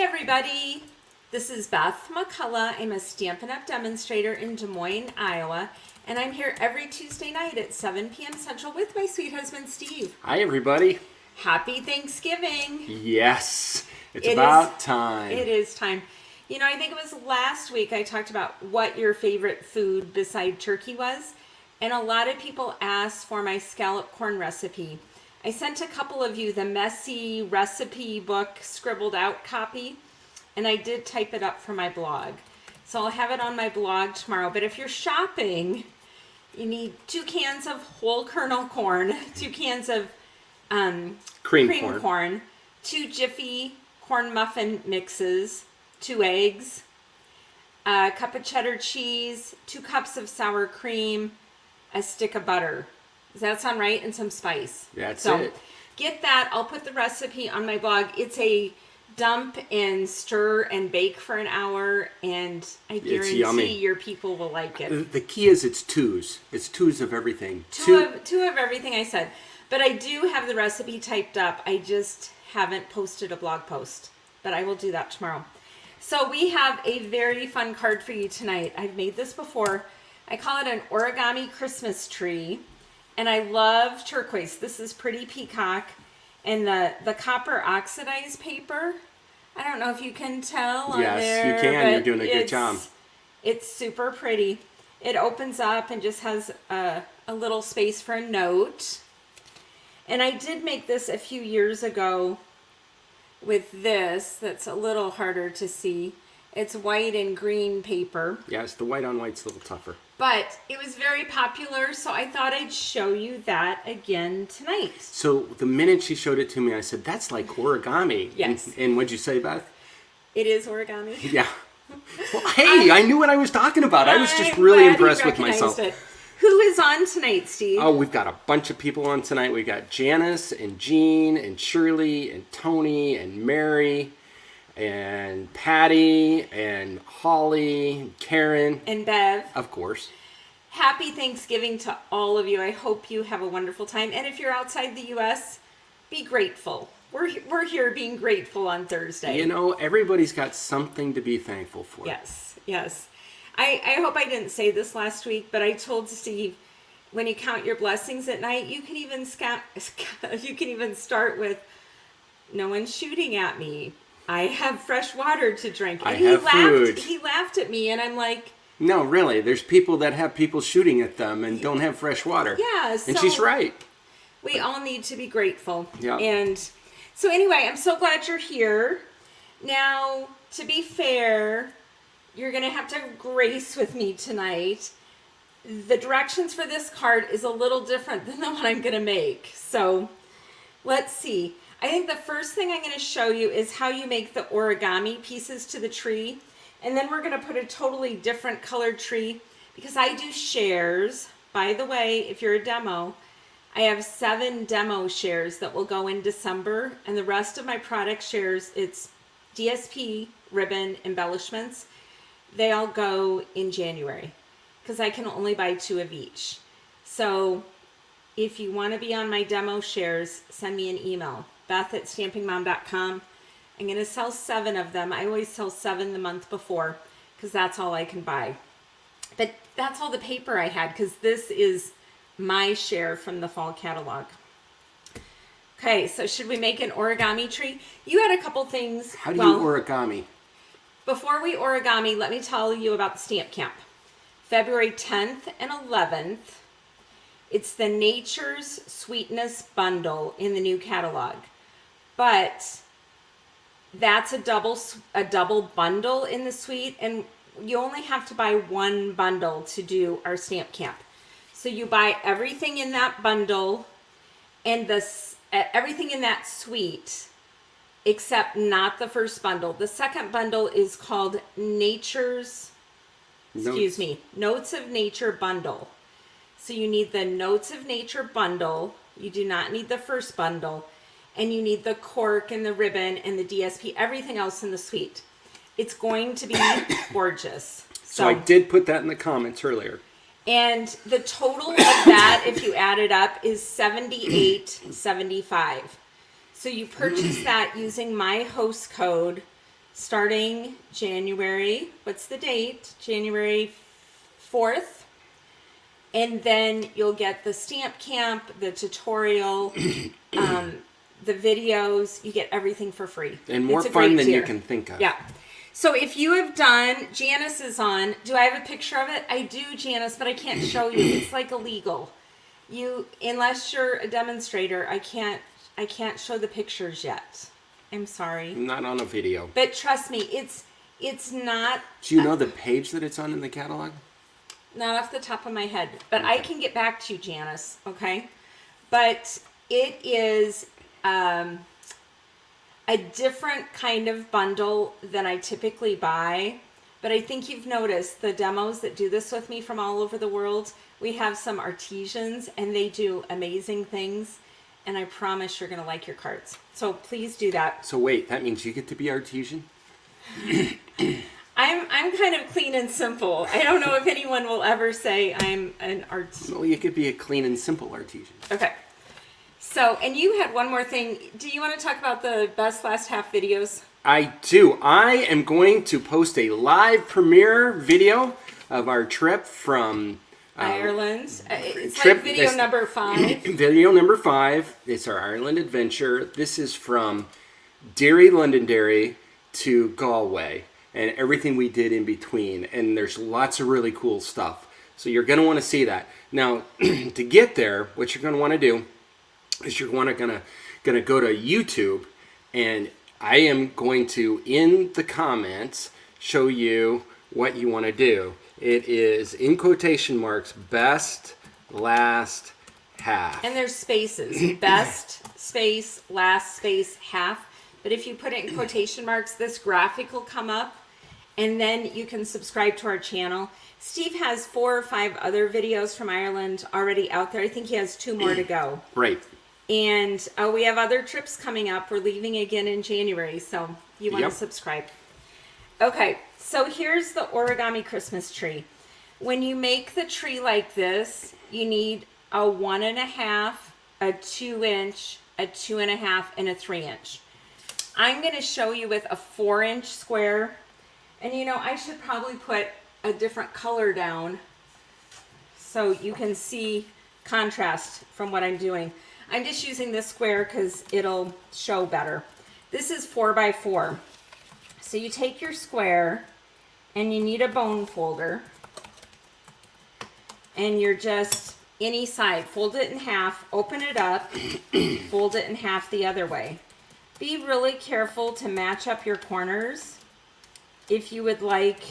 everybody, this is Beth McCullough. I'm a Stampin' Up! Demonstrator in Des Moines, Iowa, and I'm here every Tuesday night at 7 p.m. Central with my sweet husband, Steve. Hi, everybody. Happy Thanksgiving. Yes, it's about time. It is time. You know, I think it was last week I talked about what your favorite food beside turkey was, and a lot of people asked for my scallop corn recipe. I sent a couple of you the messy recipe book scribbled out copy, and I did type it up for my blog. So I'll have it on my blog tomorrow. But if you're shopping, you need 2 cans of whole kernel corn, 2 cans of cream corn, 2 Jiffy corn muffin mixes, 2 eggs, a cup of cheddar cheese, 2 cups of sour cream, a stick of butter. Does that sound right? And some spice. That's it. Get that. I'll put the recipe on my blog. It's a dump and stir and bake for an hour, and I guarantee your people will like it. The key is it's twos. It's twos of everything. Two of everything I said. But I do have the recipe typed up. I just haven't posted a blog post. But I will do that tomorrow. So we have a very fun card for you tonight. I've made this before. I call it an Origami Christmas tree. And I love turquoise. This is Pretty Peacock. And the copper oxidized paper, I don't know if you can tell on there. Yes, you can. You're doing a good job. It's super pretty. It opens up and just has a little space for a note. And I did make this a few years ago with this. That's a little harder to see. It's white and green paper. Yes, the white on white's a little tougher. But it was very popular, so I thought I'd show you that again tonight. So the minute she showed it to me, I said, that's like origami. Yes. And what'd you say, Beth? It is origami. Yeah. Well, hey, I knew what I was talking about. I was just really impressed with myself. It. Who is on tonight, Steve? Oh, we've got a bunch of people on tonight. We got Janice and Jean and Shirley and Tony and Mary and Patty and Holly and Karen. And Bev. Of course. Happy Thanksgiving to all of you. I hope you have a wonderful time. And if you're outside the U.S., be grateful. We're here being grateful on Thursday. You know, everybody's got something to be thankful for. Yes, yes. I hope I didn't say this last week, but I told Steve, when you count your blessings at night, you can even start with, no one's shooting at me. I have fresh water to drink. And food. He laughed at me, and I'm like, no, really. There's people that have people shooting at them and don't have fresh water. Yeah. And she's right. We all need to be grateful. Yeah. And so anyway, I'm so glad you're here. Now, to be fair, you're going to have to grace with me tonight. The directions for this card is a little different than the one I'm going to make. So let's see. I think the first thing I'm going to show you is how you make the origami pieces to the tree. And then we're going to put a totally different colored tree because I do shares. By the way, if you're a demo, I have 7 demo shares that will go in December. And the rest of my product shares, it's DSP ribbon embellishments. They all go in January because I can only buy 2 of each. So if you want to be on my demo shares, send me an email. Beth@stampingmom.com. I'm going to sell 7 of them. I always sell 7 the month before because that's all I can buy. But that's all the paper I had because this is my share from the fall catalog. Okay, so should we make an origami tree? You had a couple things. How do you origami? Before we origami, let me tell you about the stamp camp. February 10th and 11th. It's the Nature's Sweetness bundle in the new catalog. But that's a double bundle in the suite, and you only have to buy 1 bundle to do our stamp camp. So you buy everything in that bundle and everything in that suite, except not the first bundle. The second bundle is called Notes of Nature bundle. So you need the Notes of Nature bundle. You do not need the first bundle. And you need the cork and the ribbon and the DSP, everything else in the suite. It's going to be gorgeous. So I did put that in the comments earlier. And the total of that, if you add it up, is $78.75. So you purchase that using my host code, starting January, what's the date? January 4th. And then you'll get the stamp camp, the tutorial, the videos. You get everything for free. And more It's a fun great than tier. you can think of. Yeah. So if you have done, Janice is on. Do I have a picture of it? I do, Janice, but I can't show you. It's like illegal. Unless you're a demonstrator, I can't show the pictures yet. I'm sorry. Not on a video. But trust me, it's not. Do you know the page that it's on in the catalog? Not off the top of my head, but I can get back to you, Janice. Okay, but it is a different kind of bundle than I typically buy. But I think you've noticed the demos that do this with me from all over the world. We have some artisans, and they do amazing things. And I promise you're going to like your cards. So please do that. So wait, that means you get to be artesian? I'm kind of clean and simple. I don't know if anyone will ever say I'm an artist. Well, you could be a clean and simple artesian. Okay. So, and you had one more thing. Do you want to talk about the best last half videos? I do. I am going to post a live premiere video of our trip from Ireland. It's trip- like video number 5. Video number 5. It's our Ireland adventure. This is from Derry, Londonderry to Galway and everything we did in between. And there's lots of really cool stuff. So you're going to want to see that. Now, to get there, what you're going to want to do is you're going to go to YouTube, and I am going to, in the comments, show you what you want to do. It is, in quotation marks, best last half. And there's spaces. Best, space, last, space, half. But if you put it in quotation marks, this graphic will come up, and then you can subscribe to our channel. Steve has 4 or 5 other videos from Ireland already out there. I think he has 2 more to go. Right. And we have other trips coming up. We're leaving again in January, so you want to Yep. subscribe. Okay, so here's the Origami Christmas tree. When you make the tree like this, you need a 1.5, a 2-inch, a 2.5, and a 3-inch. I'm going to show you with a 4-inch square. And you know, I should probably put a different color down so you can see contrast from what I'm doing. I'm just using this square because it'll show better. This is 4x4. So you take your square and you need a bone folder. And you're just any side. Fold it in half, open it up, fold it in half the other way. Be really careful to match up your corners if you would like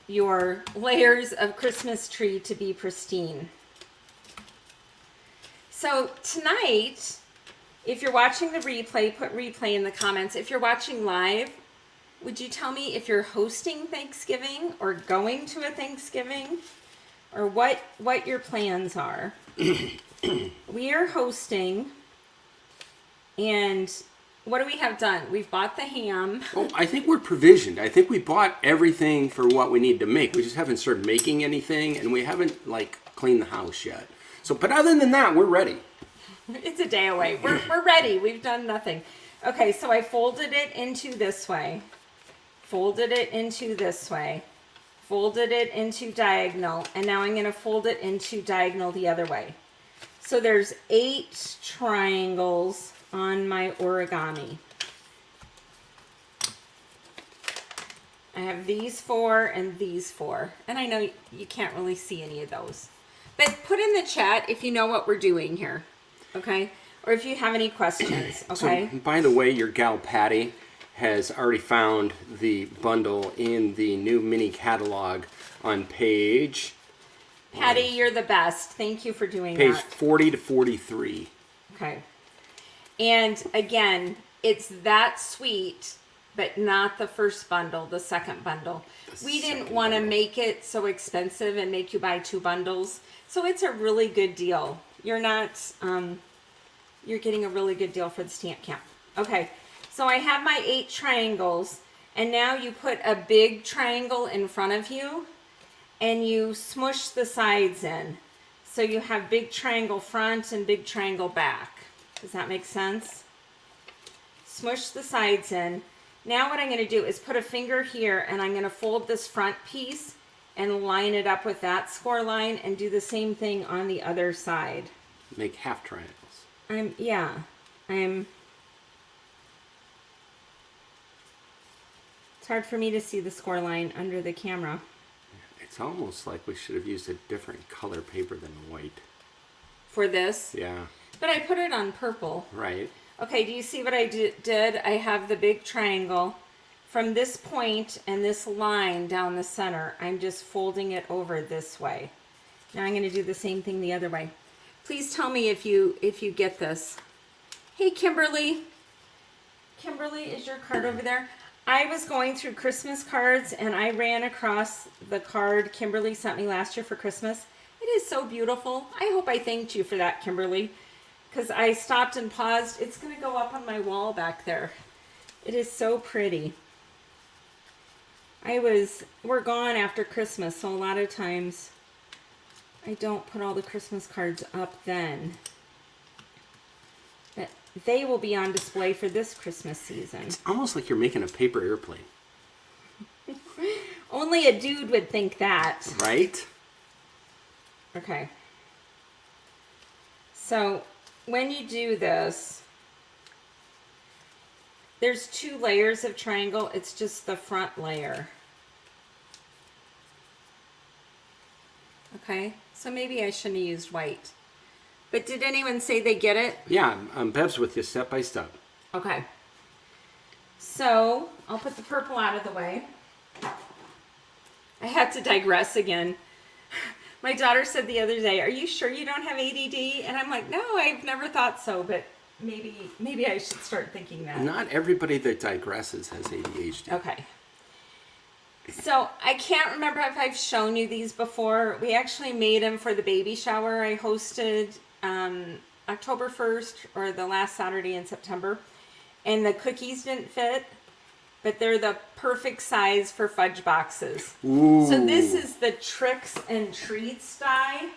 your layers of Christmas tree to be pristine. So tonight, if you're watching the replay, put replay in the comments. If you're watching live, would you tell me if you're hosting Thanksgiving or going to a Thanksgiving, or what your plans are? We are hosting, and what do we have done? We've bought the ham. Oh, I think we're provisioned. I think we bought everything for what we need to make. We just haven't started making anything, and we haven't cleaned the house yet. So, but other than that, we're ready. It's a day away. We're ready. We've done nothing. Okay, so I folded it into this way. Folded it into this way. Folded it into diagonal. And now I'm going to fold it into diagonal the other way. So there's 8 triangles on my origami. I have these 4 and these 4. And I know you can't really see any of those. But put in the chat if you know what we're doing here, okay? Or if you have any questions, okay? So, by the way, your gal Patty has already found the bundle in the new mini catalog on page... Patty, you're the best. Thank you for doing Page that. 40 to 43. Okay. And again, it's that sweet, but not the first bundle, the second bundle. We didn't want to make it so expensive and make you buy 2 bundles. So it's a really good deal. You're not, you're getting a really good deal for the stamp camp. Okay, so I have my 8 triangles, and now you put a big triangle in front of you, and you smush the sides in. So you have big triangle front and big triangle back. Does that make sense? Smush the sides in, Now what I'm going to do is put a finger here, and I'm going to fold this front piece and line it up with that score line and do the same thing on the other side. Make half triangles. It's hard for me to see the score line under the camera. It's almost like we should have used a different color paper than white. For this? Yeah. But I put it on purple. Right. Okay, do you see what I did? I have the big triangle. From this point and this line down the center, I'm just folding it over this way. Now I'm going to do the same thing the other way. Please tell me if you get this. Hey, Kimberly. Kimberly, is your card over there? I was going through Christmas cards and I ran across the card Kimberly sent me last year for Christmas. It is so beautiful. I hope I thanked you for that, Kimberly, because I stopped and paused. It's going to go up on my wall back there. It is so pretty. We're gone after Christmas, so a lot of times I don't put all the Christmas cards up then. But they will be on display for this Christmas season. It's almost like you're making a paper airplane. Only a dude would think that. Right? Okay. So when you do this, there's 2 layers of triangle. It's just the front layer. Okay, so maybe I shouldn't have used white. But did anyone say they get it? Yeah, Bev's with you step by step. Okay. So I'll put the purple out of the way. I had to digress again. My daughter said the other day, "Are you sure you don't have ADD?" And I'm like, "No, I've never thought so, but maybe I should start thinking that." Not everybody that digresses has ADHD. Okay. So I can't remember if I've shown you these before. We actually made them for the baby shower I hosted October 1st, or the last Saturday in September. And the cookies didn't fit, but they're the perfect size for fudge boxes. Ooh. So this is the Tricks and Treats die.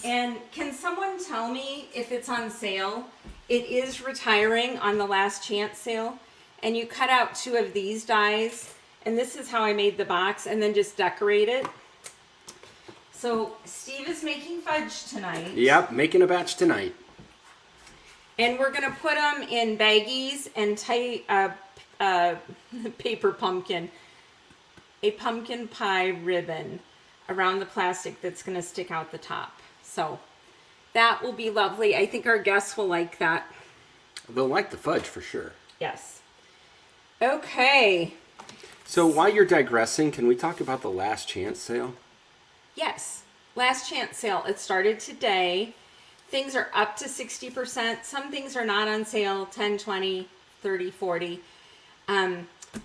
And can someone tell me if it's on sale? It is retiring on the last chance sale. And you cut out 2 of these dies. And this is how I made the box, and then just decorate it. So Steve is making fudge tonight. Yep, making a batch tonight. And we're going to put them in baggies and tie paper pumpkin, a pumpkin pie ribbon around the plastic that's going to stick out the top. So that will be lovely. I think our guests will like that. They'll like the fudge for sure. Yes. Okay. So while you're digressing, can we talk about the last chance sale? Yes. Last chance sale. It started today. Things are up to 60%. Some things are not on sale, 10, 20, 30, 40.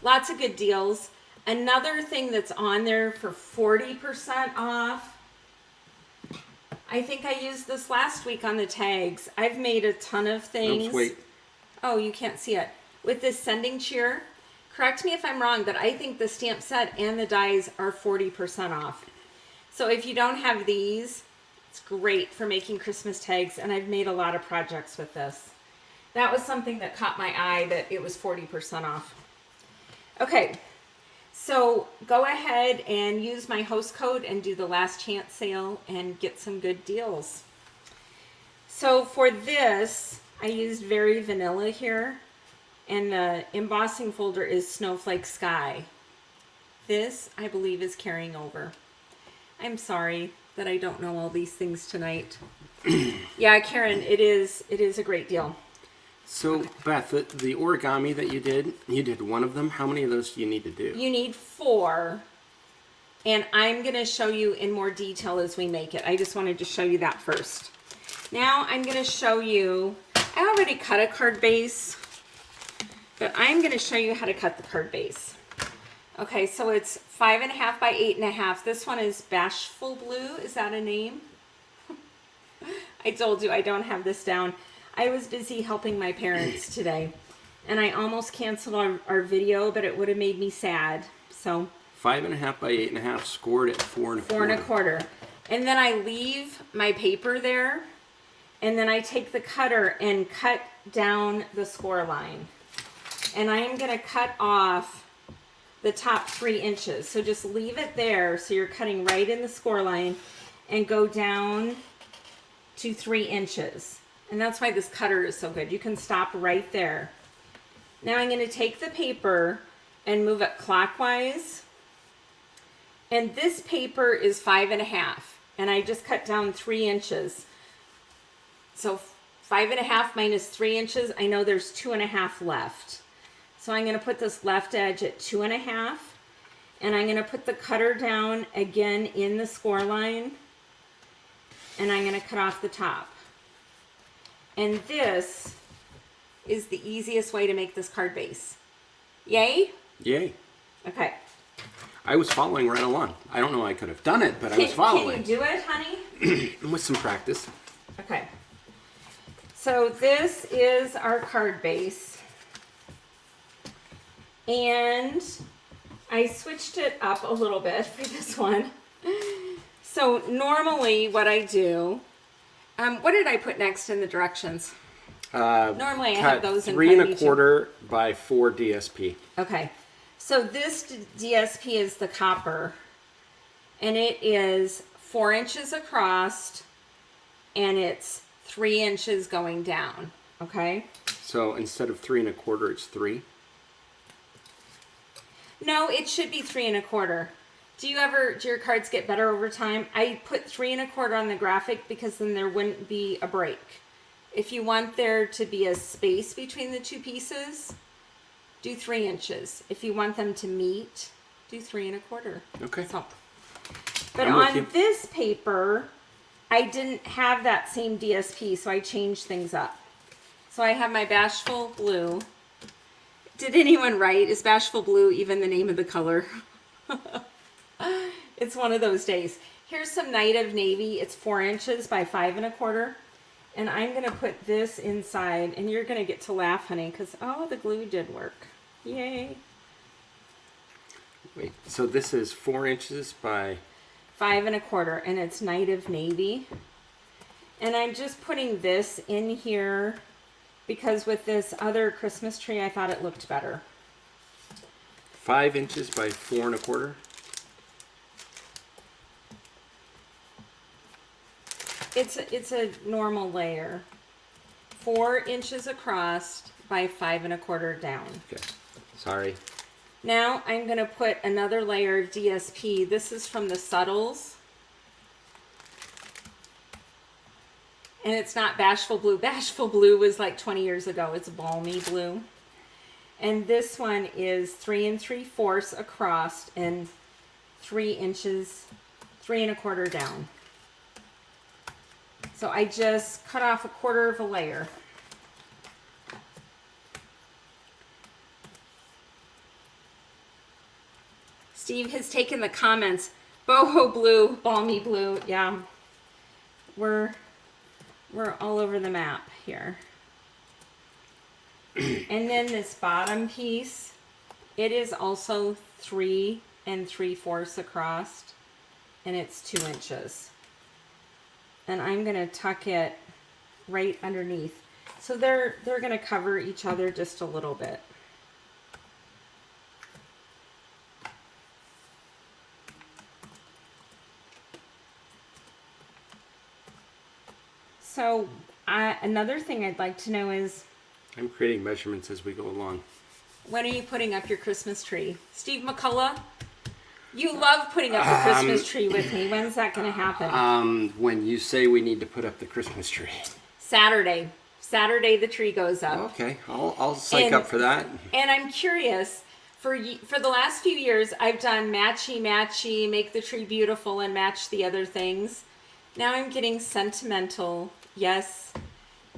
Lots of good deals. Another thing that's on there for 40% off. I think I used this last week on the tags. I've made a ton of things. Oops, wait. Oh, you can't see it. With this sending cheer. Correct me if I'm wrong, but I think the stamp set and the dies are 40% off. So if you don't have these, it's great for making Christmas tags, and I've made a lot of projects with this. That was something that caught my eye, that it was 40% off. Okay, so go ahead and use my host code and do the last chance sale and get some good deals. So for this, I used Very Vanilla here. And the embossing folder is Snowflake Sky. This, I believe, is carrying over. I'm sorry that I don't know all these things tonight. Yeah, Karen, it is a great deal. So, Beth, the origami that you did 1 of them. How many of those do you need to do? You need 4. And I'm going to show you in more detail as we make it. I just wanted to show you that first. Now I'm going to show you, I already cut a card base. But I'm going to show you how to cut the card base. Okay, so it's 5.5 by 8.5. This one is Bashful Blue. Is that a name? I told you I don't have this down. I was busy helping my parents today. And I almost canceled our video, but it would have made me sad. So 5.5 by 8.5, scored at 4 4.25. And then I leave my paper there. And then I take the cutter and cut down the score line. and I am going to cut off the top 3 inches. So just leave it there so you're cutting right in the score line and go down to 3 inches. And that's why this cutter is so good. You can stop right there. Now I'm going to take the paper and move it clockwise. And this paper is 5.5. And I just cut down 3 inches. So 5.5 minus 3 inches, I know there's 2.5 left. So I'm going to put this left edge at 2.5. And I'm going to put the cutter down again in the score line. And I'm going to cut off the top. And this is the easiest way to make this card base. Yay? Yay. Okay. I was following right along. I don't know I could have done it, but I was following. Can you do it, honey? With some practice. Okay. So this is our card base. And I switched it up a little bit for this one. So normally what I do, what did I put next in the directions? Normally I have those in front of me. 3 1/4 by 4 DSP. Okay. So this DSP is the copper. And it is 4 inches across. And it's 3 inches going down. Okay? So instead of 3 1/4, it's 3? No, it should be 3 1/4. Do your cards get better over time? I put 3 1/4 on the graphic because then there wouldn't be a break. If you want there to be a space between the 2 pieces, do 3 inches. If you want them to meet, do 3 1/4. Okay. So, but on this paper, I didn't have that same DSP, so I changed things up. So I have my Bashful Blue. Did anyone write, is Bashful Blue even the name of the color? It's one of those days. Here's some Night of Navy. It's 4 inches by 5 1/4. And I'm going to put this inside, and you're going to get to laugh, honey, because, oh, the glue did work. Yay. Wait, so this is 4 inches by 5 1/4, and it's Night of Navy. And I'm just putting this in here because with this other Christmas tree, I thought it looked better. 5 inches by 4 1/4. It's a normal layer. 4 inches across by 5 1/4 down. Okay, sorry. Now I'm going to put another layer of DSP. This is from the Subtles. And it's not Bashful Blue. Bashful Blue was like 20 years ago. It's Balmy Blue. And this one is 3 3/4 across and 3 inches, 3 1/4 down. So I just cut off 1/4 of a layer. Steve has taken the comments. Boho Blue, Balmy Blue. Yeah, we're all over the map here. And then this bottom piece, it is also 3 3/4 across, and it's 2 inches. And I'm going to tuck it right underneath. So they're going to cover each other just a little bit. So another thing I'd like to know is, I'm creating measurements as we go along. when are you putting up your Christmas tree? Steve McCullough, you love putting up the Christmas tree with me. When's that going to happen? When you say we need to put up the Christmas tree. Saturday. Saturday the tree goes up. Okay, I'll psych up for that. And I'm curious, for the last few years, I've done matchy, make the tree beautiful and match the other things. Now I'm getting sentimental. Yes,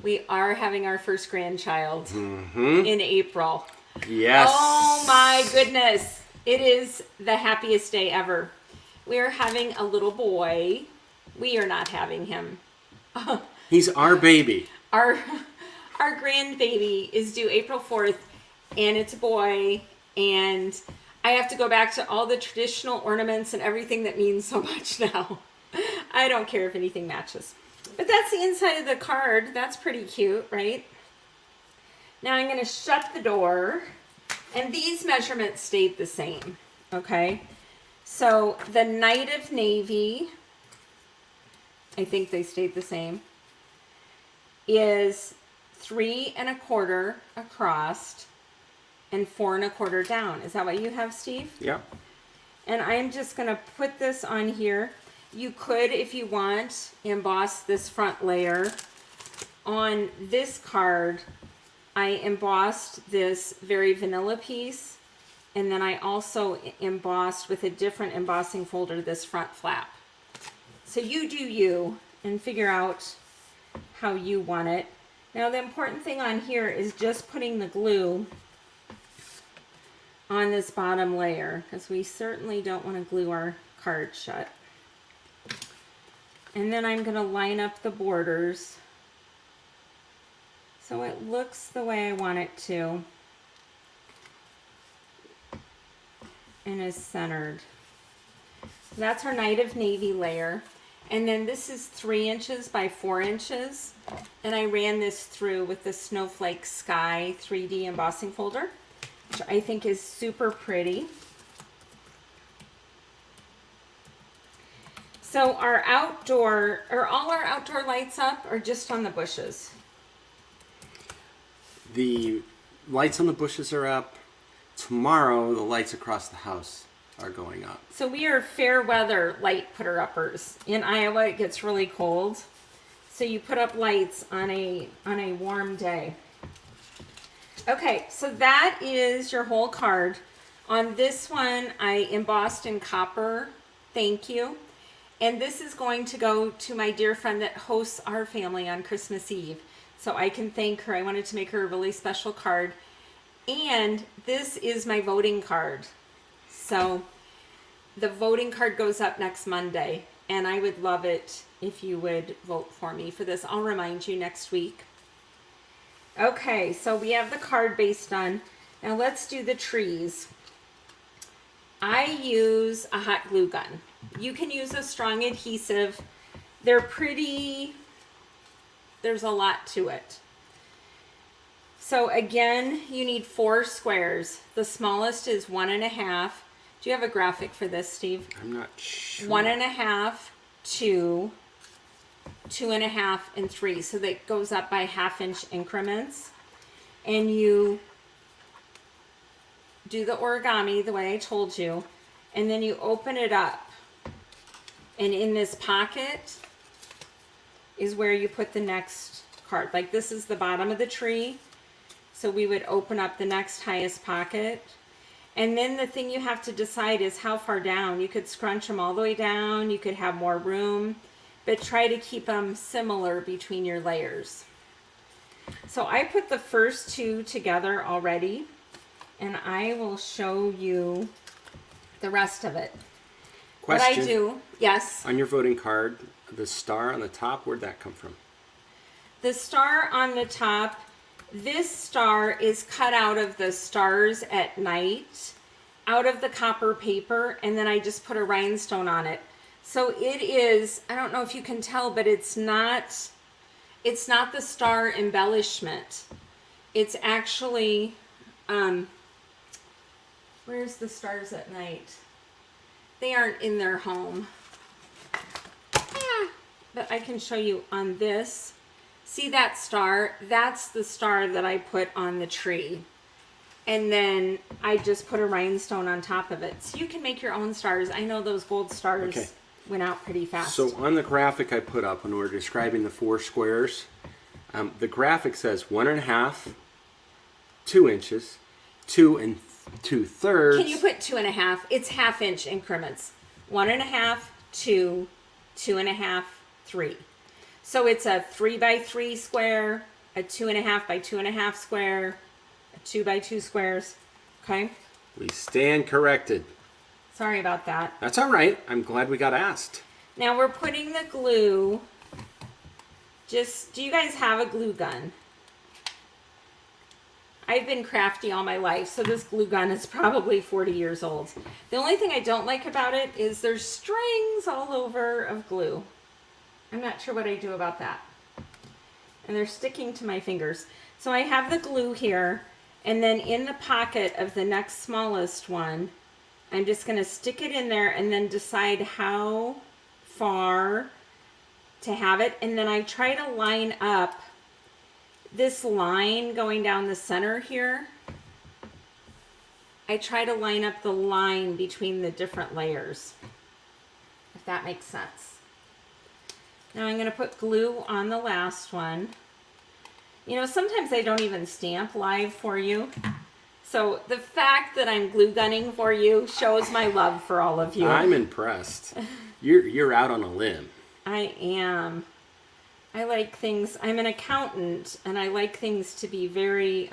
we are having our first grandchild in April. Yes. Oh my goodness. It is the happiest day ever. We are having a little boy. We are not having him. He's our baby. Our grandbaby is due April 4th, and it's a boy, and I have to go back to all the traditional ornaments and everything that means so much now. I don't care if anything matches. But that's the inside of the card. That's pretty cute, right? Now I'm going to shut the door, And these measurements stayed the same, okay? So the Night of Navy, I think they stayed the same, is 3 1/4 across and 4 1/4 down. Is that what you have, Steve? Yeah. And I'm just gonna put this on here. You could, if you want, emboss this front layer. On this card, I embossed this very vanilla piece, and then I also embossed with a different embossing folder this front flap. So you do you and figure out how you want it. Now the important thing on here is just putting the glue on this bottom layer, because we certainly don't want to glue our card shut. And then I'm going to line up the borders so it looks the way I want it to and is centered. So that's our Night of Navy layer. And then this is 3 inches by 4 inches. And I ran this through with the Snowflake Sky 3D embossing folder, which I think is super pretty. So all our outdoor lights up or just on the bushes? The lights on the bushes are up. Tomorrow, the lights across the house are going up. So we are fair weather light putter-uppers. In Iowa, it gets really cold. So you put up lights on a warm day. Okay, so that is your whole card. On this one, I embossed in copper, thank you. And this is going to go to my dear friend that hosts our family on Christmas Eve. So I can thank her. I wanted to make her a really special card. And this is my voting card. So the voting card goes up next Monday. And I would love it if you would vote for me for this. I'll remind you next week. Okay, so we have the card base done. Now let's do the trees. I use a hot glue gun. You can use a strong adhesive. They're pretty, there's a lot to it. So again, you need 4 squares. The smallest is 1 1/2. Do you have a graphic for this, Steve? I'm not sure. 1 1/2, 2, 2 1/2, and 3. So that goes up by 1/2 inch increments. And you do the origami the way I told you. And then you open it up. And in this pocket is where you put the next card. Like this is the bottom of the tree. So we would open up the next highest pocket. And then the thing you have to decide is how far down. You could scrunch them all the way down. You could have more room. But try to keep them similar between your layers. So I put the first 2 together already. And I will show you the rest of it. Question. What I do, yes. On your voting card, the star on the top, where'd that come from? The star on the top, this star is cut out of the Stars at Night, out of the copper paper, and then I just put a rhinestone on it. So it is, I don't know if you can tell, but it's not the star embellishment. It's actually, where's the Stars at Night? They aren't in their home. But I can show you on this. See that star? That's the star that I put on the tree. And then I just put a rhinestone on top of it. So you can make your own stars. I know those gold stars went out pretty fast. So on the graphic I put up when we were describing the 4 squares, the graphic says 1 1/2, 2 inches, 2 2/3. Can you put 2 1/2? It's 1/2 inch increments. 1 1/2, 2, 2 1/2, 3. So it's a 3 by 3 square, a 2 1/2 by 2 1/2 square, a 2 by 2 squares. Okay. We stand corrected. Sorry about that. That's all right. I'm glad we got asked. Now we're putting the glue. Do you guys have a glue gun? I've been crafty all my life, so this glue gun is probably 40 years old. The only thing I don't like about it is there's strings all over of glue. I'm not sure what I do about that. And they're sticking to my fingers. So I have the glue here, And then in the pocket of the next smallest one, I'm just going to stick it in there and then decide how far to have it. And then I try to line up this line going down the center here. I try to line up the line between the different layers, if that makes sense. Now I'm going to put glue on the last one. You know, sometimes I don't even stamp live for you. So the fact that I'm glue gunning for you shows my love for all of you. I'm impressed. You're out on a limb. I am. I like things. I'm an accountant, and I like things to be very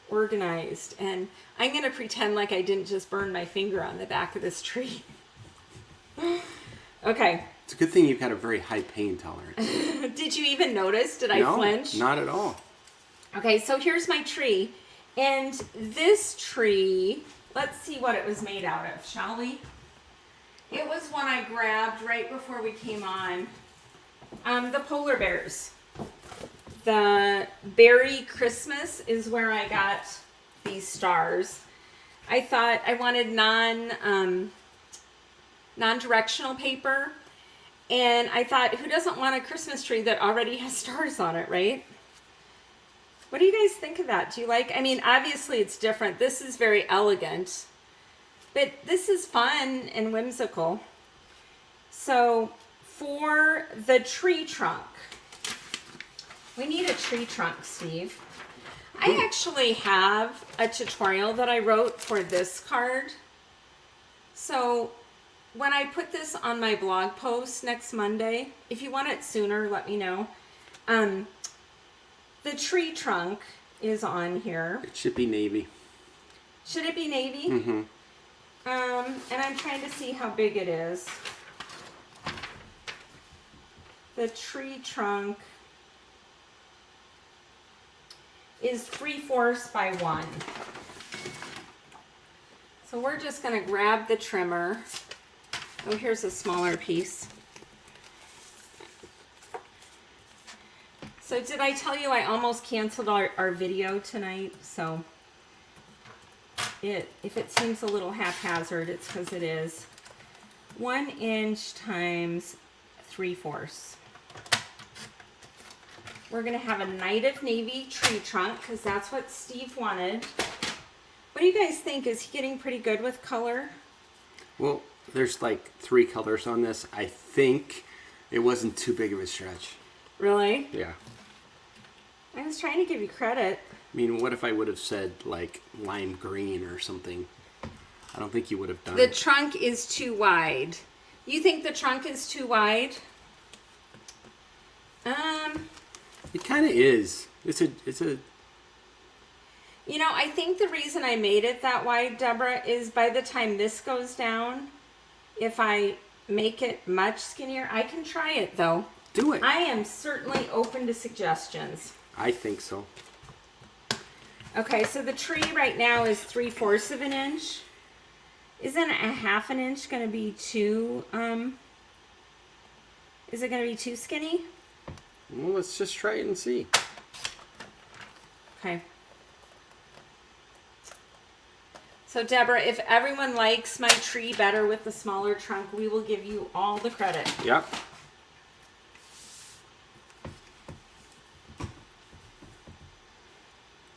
organized. And I'm going to pretend like I didn't just burn my finger on the back of this tree. Okay. It's a good thing you've got a very high pain tolerance. Did you even notice? Did I flinch? No, not at all. Okay, so here's my tree. And this tree, let's see what it was made out of, shall we? It was one I grabbed right before we came on. The polar bears. The Berry Christmas is where I got these stars. I thought I wanted non-directional paper. And I thought, who doesn't want a Christmas tree that already has stars on it, right? What do you guys think of that? Do you like, I mean, obviously it's different. This is very elegant, but this is fun and whimsical. So for the tree trunk, we need a tree trunk, Steve. I actually have a tutorial that I wrote for this card. So when I put this on my blog post next Monday, if you want it sooner, let me know. The tree trunk is on here. It should be navy. Should it be navy? Mm-hmm. And I'm trying to see how big it is. The tree trunk is 3/4 by 1. So we're just going to grab the trimmer. Oh, here's a smaller piece. So did I tell you I almost canceled our video tonight? So if it seems a little haphazard, it's because it is. 1 inch times 3/4. We're going to have a Night of Navy tree trunk because that's what Steve wanted. What do you guys think? Is he getting pretty good with color? Well, there's like 3 colors on this. I think it wasn't too big of a stretch. Really? Yeah. I was trying to give you credit. I mean, what if I would have said like lime green or something? I don't think you would have done The it. trunk is too wide. You think the trunk is too wide? It kind of is. It's a. You know, I think the reason I made it that wide, Deborah, is by the time this goes down, if I make it much skinnier, I can try it though. Do it. I am certainly open to suggestions. I think so. Okay, so the tree right now is 3/4 of an inch. Isn't a 1/2 an inch going to be too, is it going to be too skinny? Well, let's just try it and see. Okay. So Deborah, if everyone likes my tree better with the smaller trunk, we will give you all the credit. Yep.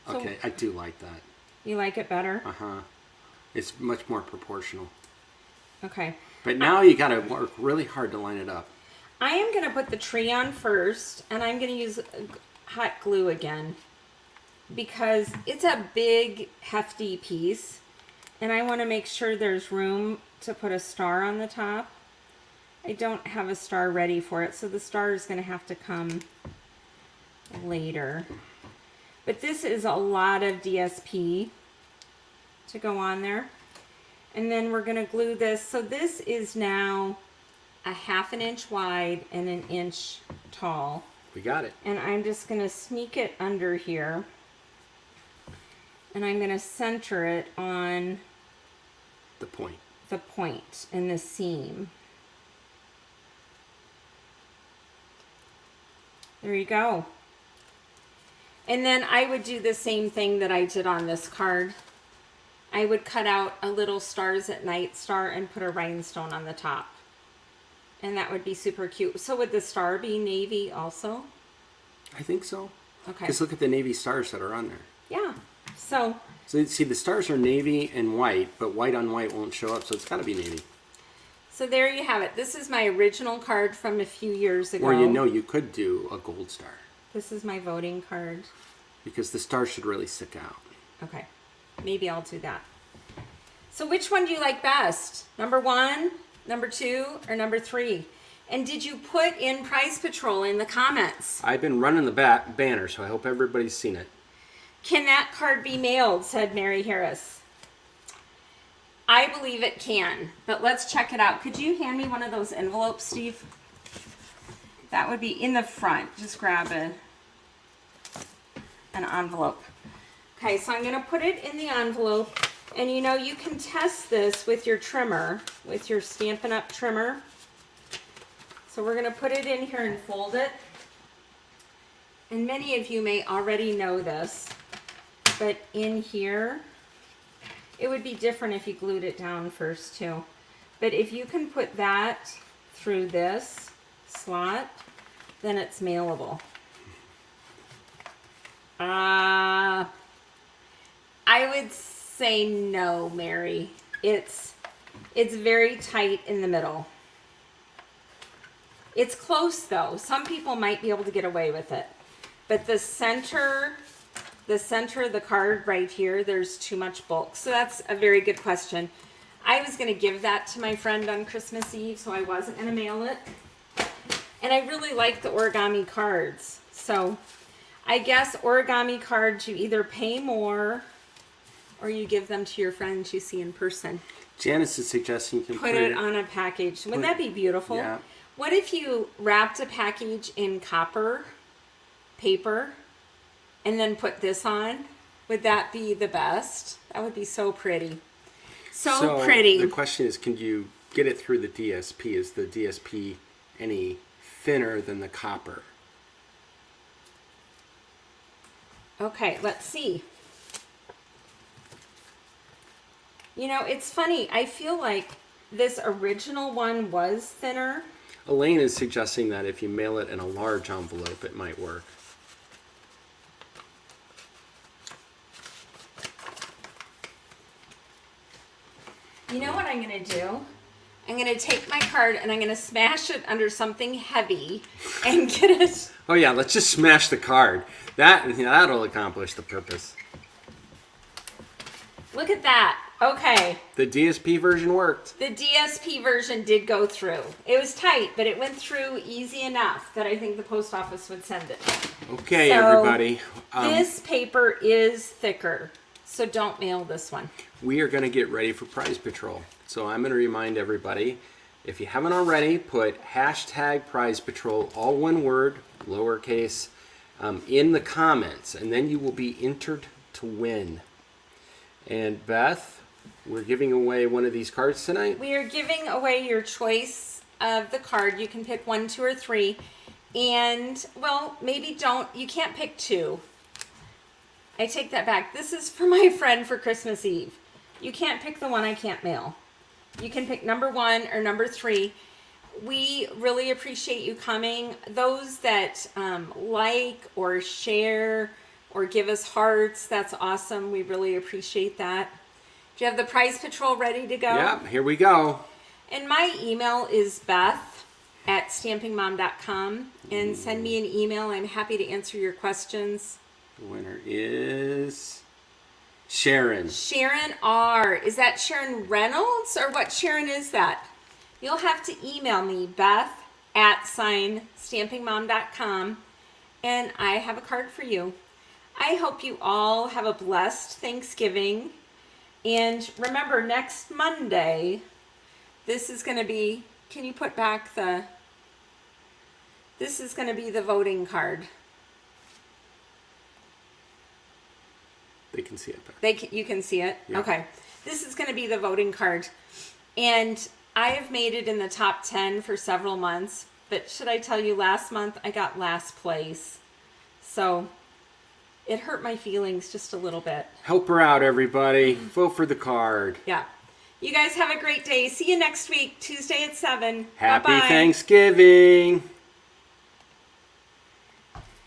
Okay, I do like that. You like it better? Uh-huh. It's much more proportional. Okay. But now you got to work really hard to line it up. I am going to put the tree on first, and I'm going to use hot glue again because it's a big, hefty piece, and I want to make sure there's room to put a star on the top. I don't have a star ready for it, so the star is going to have to come later. But this is a lot of DSP to go on there. And then we're going to glue this. So this is now a 1/2 inch wide and 1 inch tall. We got it. And I'm just going to sneak it under here. And I'm going to center it on The point. the point in the seam. There you go. And then I would do the same thing that I did on this card. I would cut out a little Stars at Night star and put a rhinestone on the top. And that would be super cute. So would the star be navy also? I think so. Okay. Because look at the navy stars that are on there. Yeah. So see, the stars are navy and white, but white on white won't show up, so it's got to be navy. So there you have it. This is my original card from a few years ago. Or you could do a gold star. This is my voting card. Because the stars should really stick out. Okay. Maybe I'll do that. So which one do you like best? Number 1, number 2, or number 3? And did you put in Prize Patrol in the comments? I've been running the banner, so I hope everybody's seen it. Can that card be mailed, said Mary Harris. I believe it can, but let's check it out. Could you hand me one of those envelopes, Steve? That would be in the front. Just grab an envelope. Okay, so I'm going to put it in the envelope. And you can test this with your trimmer, with your Stampin' Up! Trimmer. So we're going to put it in here and fold it. And many of you may already know this, but in here, it would be different if you glued it down first too. But if you can put that through this slot, then it's mailable. I would say no, Mary. It's very tight in the middle. It's close though. Some people might be able to get away with it. But the center of the card right here, there's too much bulk. So that's a very good question. I was going to give that to my friend on Christmas Eve, so I wasn't going to mail it. And I really like the origami cards. So I guess origami cards, you either pay more or you give them to your friends you see in person. Janice is suggesting you can put it on a package. Wouldn't that be beautiful? Yeah. What if you wrapped a package in copper paper and then put this on? Would that be the best? That would be so pretty. So pretty. The question is, can you get it through the DSP? Is the DSP any thinner than the copper? Okay, let's see. It's funny. I feel like this original one was thinner. Elaine is suggesting that if you mail it in a large envelope, it might work. You know what I'm going to do? I'm going to take my card and I'm going to smash it under something heavy and get it. Oh yeah, let's just smash the card. That'll accomplish the purpose. Look at that. Okay. The DSP version worked. The DSP version did go through. It was tight, but it went through easy enough that I think the post office would send it. Okay, so everybody. This paper is thicker, so don't mail this one. We are going to get ready for Prize Patrol. So I'm going to remind everybody, if you haven't already, put hashtag Prize Patrol, all one word, lowercase, in the comments, and then you will be entered to win. And Beth, we're giving away one of these cards tonight. We are giving away your choice of the card. You can pick 1, 2, or 3. And, well, maybe don't. You can't pick 2. I take that back. This is for my friend for Christmas Eve. You can't pick the one I can't mail. You can pick number 1 or number 3. We really appreciate you coming. Those that like or share or give us hearts, that's awesome. We really appreciate that. Do you have the Prize Patrol ready to go? Yeah, here we go. And my email is beth@stampingmom.com. And send me an email. I'm happy to answer your questions. The winner is Sharon. Sharon R. Is that Sharon Reynolds or what Sharon is that? You'll have to email me, beth@stampingmom.com, and I have a card for you. I hope you all have a blessed Thanksgiving. And remember, next Monday, this is going to be, can you put back this is going to be the voting card. They can see it. You can see it? Yeah. Okay. This is going to be the voting card. And I have made it in the top 10 for several months. But should I tell you, last month I got last place. So it hurt my feelings just a little bit. Help her out, everybody. Vote for the card. Yeah. You guys have a great day. See you next week, Tuesday at 7. Happy Bye-bye. Thanksgiving.